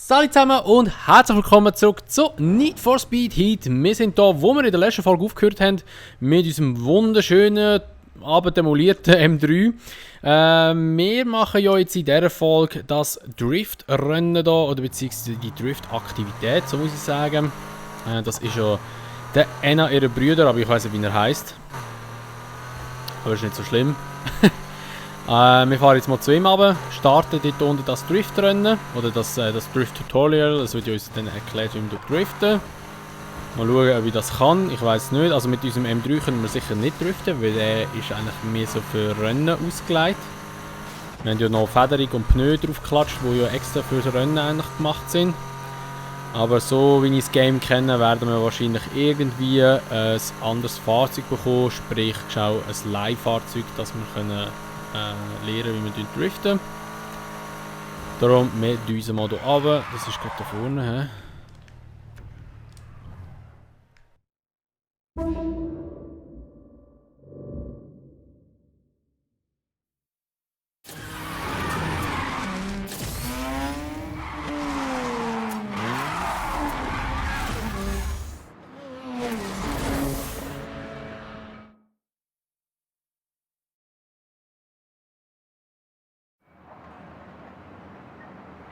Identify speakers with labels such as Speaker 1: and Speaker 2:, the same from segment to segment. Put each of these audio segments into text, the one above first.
Speaker 1: Salut zusammen und herzlich willkommen zurück zu Need for Speed Heat. Wir sind da, wo wir in der letzten Folge aufgehört haben, mit unserem wunderschönen, aber demolierten M3. Wir machen ja jetzt in dieser Folge das Drift-Rennen da, oder beziehungsweise die Drift-Aktivität, so muss ich sagen. Das ist ja der einer ihrer Brüder, aber ich weiß nicht, wie er heißt. Aber ist nicht so schlimm. Wir fahren jetzt mal zu ihm runter, starten dort unten das Driftrennen oder das Drift-Tutorial. Das wird uns dann erklärt, wie wir driften. Mal schauen, wie das kann. Ich weiß nicht. Also mit unserem M3 können wir sicher nicht driften, weil der ist eigentlich mehr so für Rennen ausgelegt. Wir haben ja noch Federung und Pneu draufgeklatscht, die ja extra für das Rennen eigentlich gemacht sind. Aber so wie ich das Game kenne, werden wir wahrscheinlich irgendwie ein anderes Fahrzeug bekommen, sprich ein Leihfahrzeug, das wir können lernen, wie wir driften. Darum, wir düsen mal hier runter. Das ist gerade da vorne. He?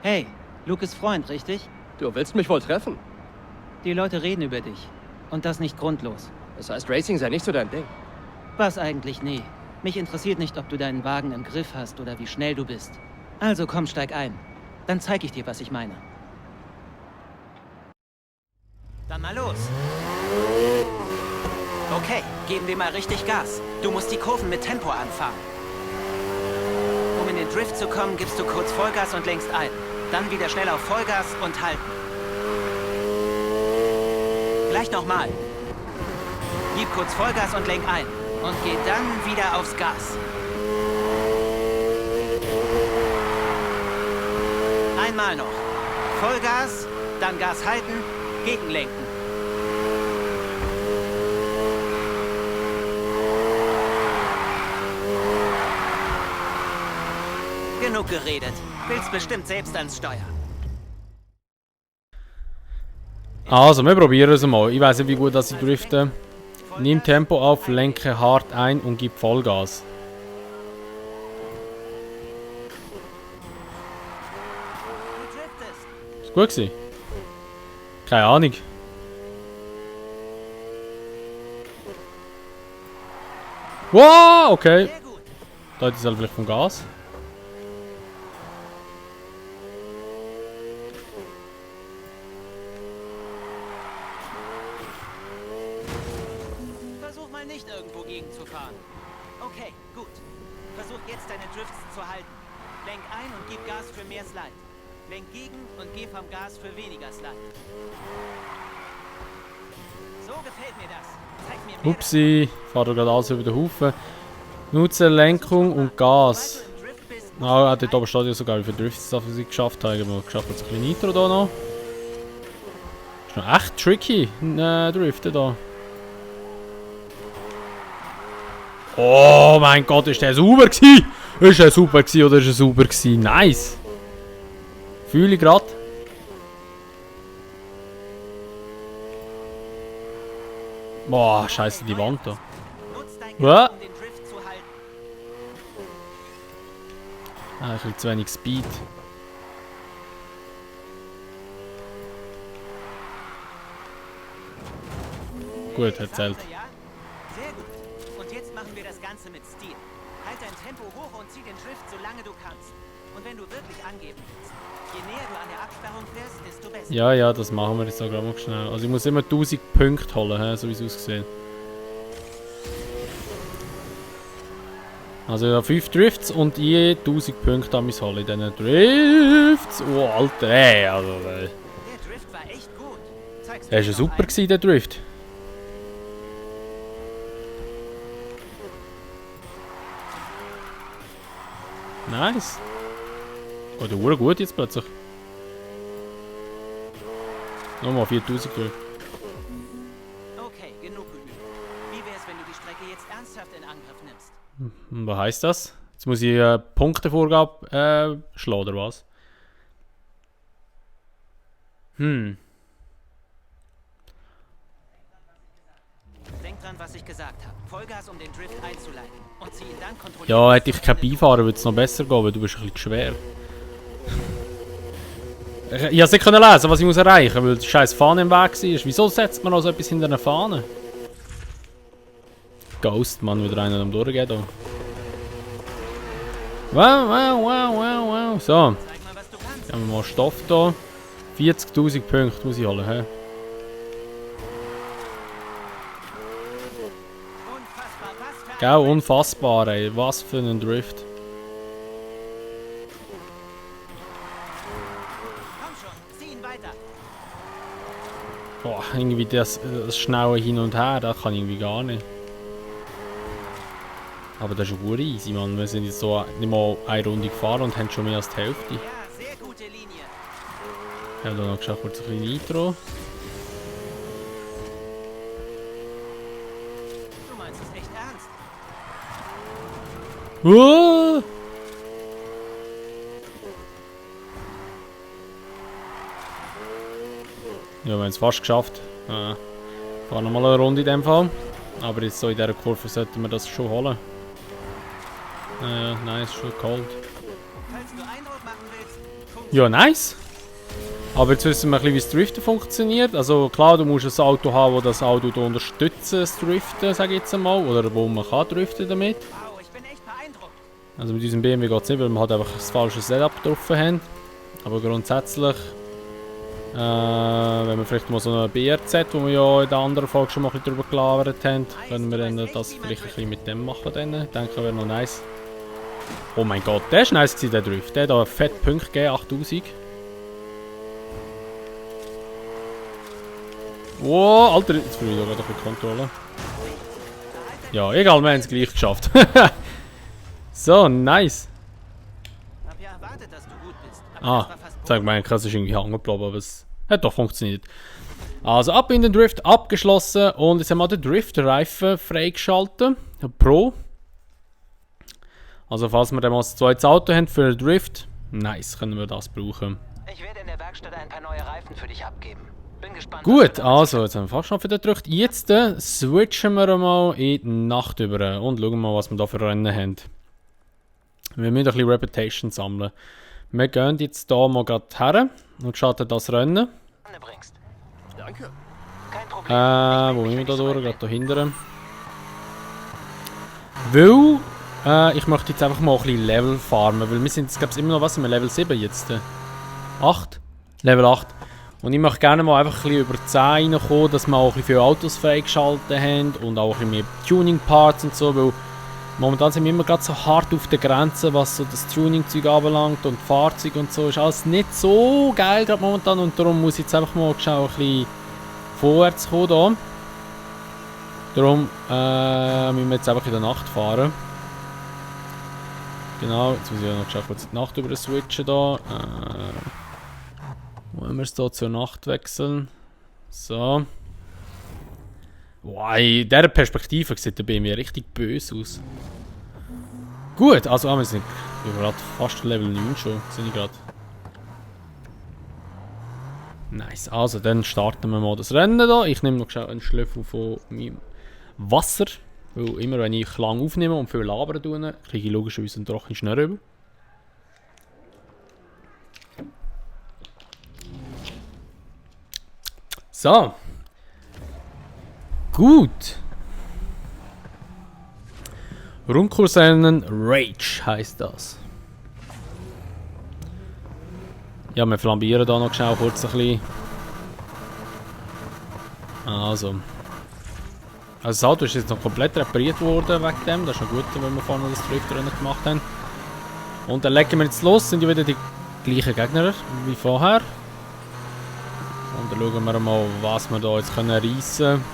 Speaker 2: Hey, Luke Freund, richtig?
Speaker 3: Du willst mich wohl treffen?
Speaker 2: Die Leute reden über dich. Und das nicht grundlos.
Speaker 3: Das heißt, Racing sei nicht so dein Ding.
Speaker 2: Was eigentlich nie. Mich interessiert nicht, ob du deinen Wagen im Griff hast oder wie schnell du bist. Also komm, steig ein. Dann zeig ich dir, was ich meine. Dann mal los. Okay, geben wir mal richtig Gas. Du musst die Kurven mit Tempo anfahren. Um in den Drift zu kommen, gibst du kurz Vollgas und lenkst ein. Dann wieder schnell auf Vollgas und halten. Gleich nochmal. Gib kurz Vollgas und lenk ein. Und geh dann wieder aufs Gas. Einmal noch. Vollgas, dann Gas halten, gegenlenken. Genug geredet. Willst bestimmt selbst ans Steuer.
Speaker 1: Also, wir probieren es mal. Ich weiß nicht, wie gut ich drifte. Nimm Tempo auf, lenke hart ein und gib Vollgas. Ist gut gewesen? Keine Ahnung. Wow, okay. Da ist es vielleicht vom Gas.
Speaker 2: Versuch mal nicht irgendwo gegenzufahren. Okay, gut. Versuch jetzt deine Drifts zu halten. Lenk ein und gib Gas für mehr Slide. Lenk gegen und geh vom Gas für weniger Slide. So gefällt mir das. Zeig mir mehr.
Speaker 1: Upsi, fahre gerade alles über den Haufen. Nutze Lenkung und Gas. Ah, dort oben steht ja sogar, wie viele Drifts das ich geschafft habe. Ich habe geschafft, jetzt ein bisschen Nitro da noch. Ist noch echt tricky, Driften da. Oh mein Gott, ist der sauber gewesen? Ist er super gewesen oder ist er sauber gewesen? Nice! Fühle ich gerade. Boah, scheiße, die Wand da. Was? Ah, ich habe zu wenig Speed. Gut, erzählt.
Speaker 2: Sehr gut. Und jetzt machen wir das Ganze mit Stil. Halt dein Tempo hoch und zieh den Drift, solange du kannst. Und wenn du wirklich angeben willst, je näher du an der Absperrung fährst, desto besser.
Speaker 1: Ja, ja, das machen wir jetzt auch gerade mal schnell. Also ich muss immer 1000 Punkte holen, so wie es aussieht. Also ja, 5 Drifts und je 1000 Punkte an mich holen in diesen Drifts. Oh, Alter, ey, also...
Speaker 2: Der Drift war echt gut. Zeig's
Speaker 1: Der
Speaker 2: mir
Speaker 1: war
Speaker 2: noch
Speaker 1: super
Speaker 2: ein.
Speaker 1: gewesen, der Drift. Nice. Oh, der Uhr gut jetzt plötzlich. Nochmal 4000 Drift.
Speaker 2: Okay, genug geübt. Wie wär's, wenn du die Strecke jetzt ernsthaft in Angriff nimmst?
Speaker 1: Was heisst das? Jetzt muss ich Punktevorgabe schlagen, oder was? Hm.
Speaker 2: Denk dran, was ich gesagt habe. Vollgas, um den Drift einzuleiten. Und zieh ihn dann kontrolliert.
Speaker 1: Ja, hätte ich kein Beifahrer, würde es noch besser gehen, weil du bist ein bisschen schwer. Ich konnte nicht lesen, was ich muss erreichen muss, weil die scheiß Fahne im Weg war. Wieso setzt man noch so etwas hinter einer Fahne? Ghost, Mann, wieder einer am Durchgehen hier. Wow. So,
Speaker 2: Zeig mal, was du kannst.
Speaker 1: haben wir mal Stoff hier. 40.000 Punkte muss ich holen, hä?
Speaker 2: Unfassbar, was für ein
Speaker 1: Gell, unfassbar, ey. Was für ein Drift.
Speaker 2: Komm schon, zieh ihn weiter.
Speaker 1: Boah, irgendwie das schnelle Hin und Her, das kann ich irgendwie gar nicht. Aber das ist gut easy, Mann. Wir sind jetzt so nicht mal eine Runde gefahren und haben schon mehr als die Hälfte.
Speaker 2: Ja, sehr gute Linie.
Speaker 1: Ich habe da noch geschafft, kurz ein bisschen Nitro.
Speaker 2: Du meinst es echt ernst?
Speaker 1: Ja, wir haben es fast geschafft. Fahren nochmal eine Runde in dem Fall. Aber jetzt so in dieser Kurve sollten wir das schon holen. Nein, ist schon kalt.
Speaker 2: Falls du Eindruck machen willst,
Speaker 1: Ja, nice. Aber jetzt wissen wir ein bisschen, wie das Driften funktioniert. Also klar, du musst ein Auto haben, das das Auto unterstützt, das Driften, sage ich jetzt einmal. Oder wo man kann driften damit.
Speaker 2: wow, ich bin echt beeindruckt.
Speaker 1: Also mit unserem BMW geht es nicht, weil wir halt einfach das falsche Setup getroffen haben. Aber grundsätzlich, wenn wir vielleicht mal so eine BRZ, wo wir ja in der anderen Folge schon mal ein bisschen drüber gelabert haben, können wir dann das vielleicht ein bisschen mit dem machen. Dann. Ich denke, wäre noch nice. Oh mein Gott, der ist nice gewesen, der Drift. Der hat da fett Punkte gegeben, 8000. Wow, Alter, jetzt will ich da gerade ein bisschen Kontrolle. Ja, egal, wir haben es gleich geschafft. So, nice.
Speaker 2: Hab ja erwartet, dass du gut bist. Aber
Speaker 1: Ah,
Speaker 2: das war fast
Speaker 1: sag mal, krass ist irgendwie hängen geblieben, aber es hat doch funktioniert. Also ab in den Drift, abgeschlossen und jetzt haben wir den Drift-Reifen freigeschaltet. Pro. Also falls wir dann mal ein zweites Auto haben für den Drift, nice, können wir das brauchen.
Speaker 2: Ich werde in der Werkstatt ein paar neue Reifen für dich abgeben. Bin gespannt.
Speaker 1: Gut, also jetzt haben wir fast schon wieder gedrückt. Jetzt switchen wir mal in die Nacht über und schauen mal, was wir da für Rennen haben. Wir müssen ein bisschen Reputation sammeln. Wir gehen jetzt hier mal gerade her und starten das Rennen.
Speaker 2: bringst.
Speaker 3: Danke.
Speaker 2: Kein Problem.
Speaker 1: Wo sind wir da durch? Gerade da hinten. Weil ich möchte jetzt einfach mal ein bisschen Level farmen, weil wir sind jetzt, glaube ich, immer noch, was sind wir, Level 7 jetzt? 8? Level 8. Und ich möchte gerne mal einfach ein bisschen über 10 reinkommen, dass wir auch ein bisschen viele Autos freigeschaltet haben und auch ein bisschen mehr Tuning-Parts und so, weil momentan sind wir immer gerade so hart auf der Grenze, was so das Tuning-Zeug anbelangt und Fahrzeug und so, ist alles nicht so geil gerade momentan und darum muss ich jetzt einfach mal schnell ein bisschen vorwärts kommen da. Darum müssen wir jetzt einfach in der Nacht fahren. Genau, jetzt muss ich ja noch schnell kurz die Nacht über switchen da. Wollen wir es hier zur Nacht wechseln? So. Wow, in dieser Perspektive sieht der BMW richtig böse aus. Gut, also wir sind gerade fast Level 9 schon. Sind ich gerade. Nice, also dann starten wir mal das Rennen da. Ich nehme noch schnell einen Schlüssel von meinem Wasser. Weil immer wenn ich lang aufnehme und viel labern tue, kriege ich logischerweise einen trockenen Schnee rüber. So. Gut. Rundkursrennen Rage heisst das. Ja, wir flambieren da noch schnell kurz ein bisschen. Also das Auto ist jetzt noch komplett repariert worden wegen dem. Das ist noch gut, wenn wir vorne das Driftrennen gemacht haben. Und dann legen wir jetzt los, sind ja wieder die gleichen Gegner wie vorher. Und dann schauen wir mal, was wir da jetzt reissen können.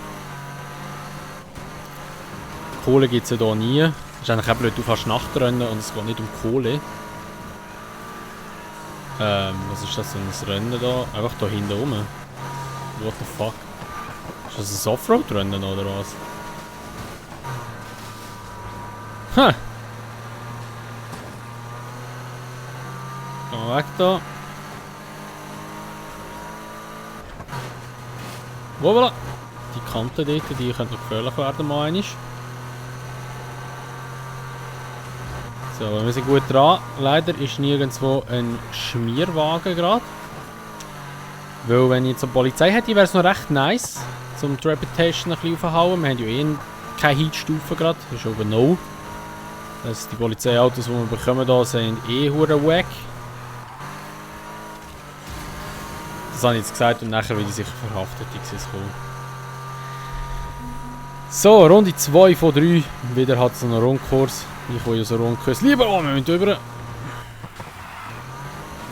Speaker 1: Kohle gibt es ja hier nie. Das ist eigentlich auch blöd, du fährst Nachtrennen und es geht nicht um Kohle. Was ist das für ein Rennen da? Einfach da hinten rum. What the fuck? Ist das ein Offroad-Rennen oder was? Ha! Gehen wir weg da. Voilà. Die Kante dort, die könnte noch gefährlich werden, mal einmal. So, wir sind gut dran. Leider ist nirgendwo ein Schmierwagen gerade. Weil wenn ich jetzt eine Polizei hätte, wäre es noch recht nice, um die Reputation ein bisschen aufzuhauen. Wir haben ja eh keine Heatstufe gerade, das ist oben no. Das heißt, die Polizeiautos, die wir bekommen, da sind eh hure wack. Das habe ich jetzt gesagt und nachher werde ich sicher verhaftet. So, Runde 2 von 3. Wieder hat es einen Rundkurs. Ich will ja so Rundkurs. Lieber, oh, wir müssen drüber.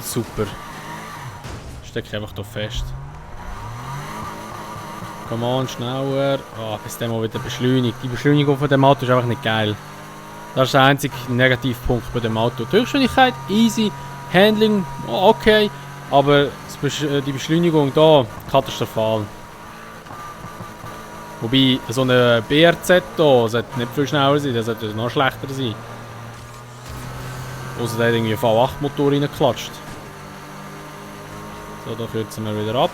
Speaker 1: Super. Stecke einfach hier fest. Komm on, schneller. Oh, bis dann mal wieder beschleunigt. Die Beschleunigung von dem Auto ist einfach nicht geil. Das ist der einzige Negativpunkt bei dem Auto. Die Höchstgeschwindigkeit, easy. Handling, oh, okay. Aber die Beschleunigung hier, katastrophal. Wobei, so eine BRZ hier sollte nicht viel schneller sein, das sollte noch schlechter sein. Außer der hat irgendwie einen V8-Motor reingeklatscht. So, da kürzen wir wieder ab.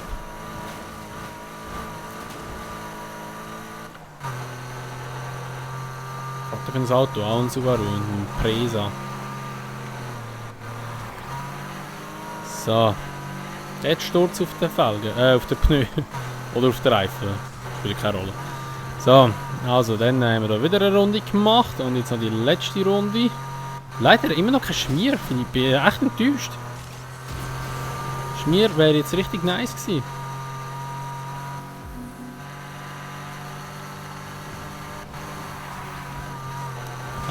Speaker 1: Was für ein Auto? Auch ein Subaru, ein Presa. So. Jetzt Sturz auf den Felgen, auf den Pneu. Oder auf den Reifen. Spielt keine Rolle. So, also dann haben wir da wieder eine Runde gemacht. Und jetzt noch die letzte Runde. Leider immer noch kein Schmier. Ich bin echt enttäuscht. Schmier wäre jetzt richtig nice gewesen.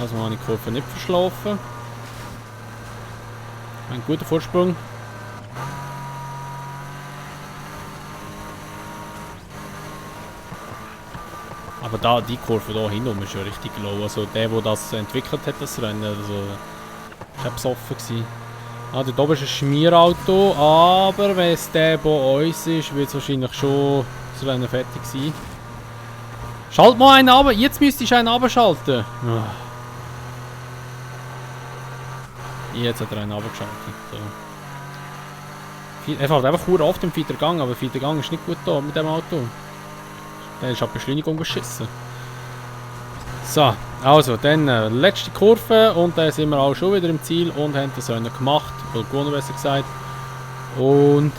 Speaker 1: Also habe ich die Kurve nicht verschlafen. Ein guter Vorsprung. Aber da, die Kurve hier hinten ist ja richtig low. Also der das entwickelt hat, das Rennen, also ist auch besoffen gewesen. Ah, dort oben ist ein Schmierauto, aber wenn es der bei uns ist, wird es wahrscheinlich schon das Rennen fertig sein. Schalt mal einen runter, jetzt müsstest du einen runterschalten. Jetzt hat er einen runtergeschaltet. So. Er fährt einfach nur auf dem vierten Gang, aber der vierte Gang ist nicht gut da mit dem Auto. Der ist ab Beschleunigung geschissen. So, also dann letzte Kurve und dann sind wir auch schon wieder im Ziel und haben das Rennen gemacht, oder gewonnen besser gesagt. Und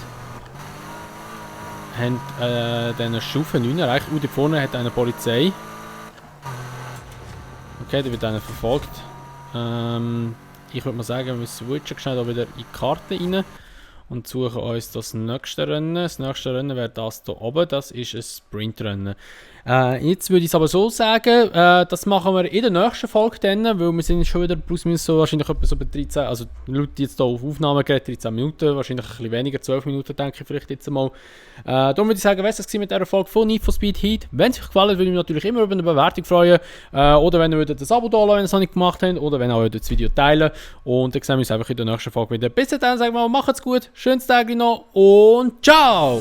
Speaker 1: haben dann Stufe 9 erreicht. Da vorne hat eine Polizei. Okay, da wird einer verfolgt. Ich würde mal sagen, wir switchen schnell wieder in die Karte rein und suchen uns das nächste Rennen. Das nächste Rennen wäre das hier oben, das ist ein Sprintrennen. Jetzt würde ich es aber so sagen, das machen wir in der nächsten Folge dann, weil wir sind schon wieder plus minus so wahrscheinlich etwa so bei 13, also Leute jetzt hier auf Aufnahmegerät 13 Minuten, wahrscheinlich ein bisschen weniger, 12 Minuten denke ich vielleicht jetzt mal. Darum würde ich sagen, was das war mit dieser Folge von Need for Speed Heat. Wenn es euch gefallen hat, würde ich mich natürlich immer über eine Bewertung freuen. Oder wenn ihr das Abo da lassen, wenn ihr es noch nicht gemacht habt, oder wenn ihr das Video teilen. Und dann sehen wir uns einfach in der nächsten Folge wieder. Bis dann, sagen wir mal, macht's gut, schönes Tag noch und ciao!